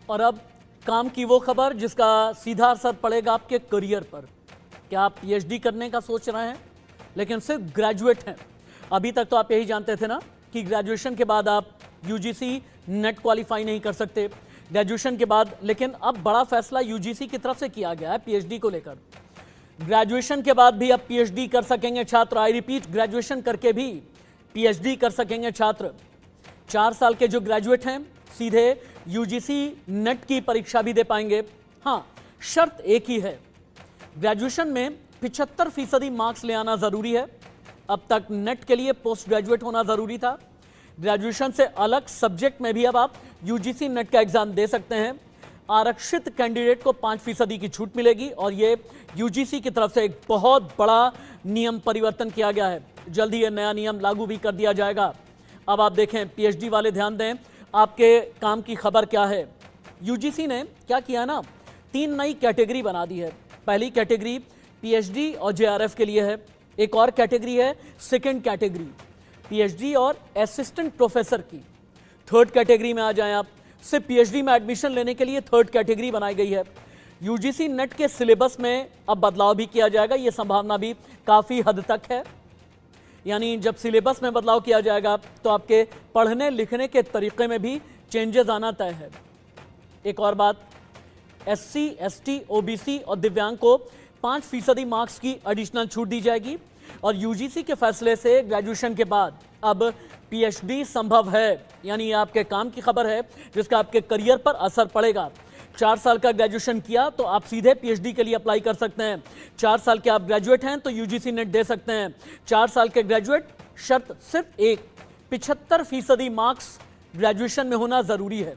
और अब काम की वो खबर जिसका सीधा असर पड़ेगा आपके करियर पर। क्या आप पीएचडी करने का सोच रहे हैं लेकिन सिर्फ ग्रेजुएट हैं? अभी तक तो आप यही जानते थे ना कि ग्रेजुएशन के बाद आप यूजीसी नेट क्वालिफाई नहीं कर सकते ग्रेजुएशन के बाद, लेकिन अब बड़ा फैसला यूजीसी की तरफ से किया गया है पीएचडी को लेकर। ग्रेजुएशन के बाद भी अब पीएचडी कर सकेंगे छात्र। आई रिपीट, ग्रेजुएशन करके भी पीएचडी कर सकेंगे छात्र। 4 साल के जो ग्रेजुएट हैं सीधे यूजीसी नेट की परीक्षा भी दे पाएंगे। हाँ, शर्त एक ही है, ग्रेजुएशन में 75% मार्क्स ले आना जरूरी है। अब तक नेट के लिए पोस्ट ग्रेजुएट होना जरूरी था। ग्रेजुएशन से अलग सब्जेक्ट में भी अब आप यूजीसी नेट का एग्जाम दे सकते हैं। आरक्षित कैंडिडेट को 5% की छूट मिलेगी और ये यूजीसी की तरफ से एक बहुत बड़ा नियम परिवर्तन किया गया है। जल्द ही ये नया नियम लागू भी कर दिया जाएगा। अब आप देखें, पीएचडी वाले ध्यान दें, आपके काम की खबर क्या है। यूजीसी ने क्या किया ना, 3 नई कैटेगरी बना दी है। पहली कैटेगरी पीएचडी और जेआरएफ के लिए है। एक और कैटेगरी है सेकंड कैटेगरी पीएचडी और असिस्टेंट प्रोफेसर की। थर्ड कैटेगरी में आ जाएं आप, सिर्फ पीएचडी में एडमिशन लेने के लिए थर्ड कैटेगरी बनाई गई है। यूजीसी नेट के सिलेबस में अब बदलाव भी किया जाएगा। ये संभावना भी काफ़ी हद तक है। यानी जब सिलेबस में बदलाव किया जाएगा तो आपके पढ़ने लिखने के तरीके में भी चेंजेस आना तय है। एक और बात, एससी, एसटी, ओबीसी और दिव्यांग को 5% मार्क्स की एडिशनल छूट दी जाएगी। और यूजीसी के फैसले से ग्रेजुएशन के बाद अब पीएचडी संभव है। यानी ये आपके काम की खबर है जिसका आपके करियर पर असर पड़ेगा। 4 साल का ग्रेजुएशन किया तो आप सीधे पीएचडी के लिए अप्लाई कर सकते हैं। 4 साल के आप ग्रेजुएट हैं तो यूजीसी नेट दे सकते हैं। 4 साल के ग्रेजुएट, शर्त सिर्फ एक, 75% मार्क्स ग्रेजुएशन में होना जरूरी है।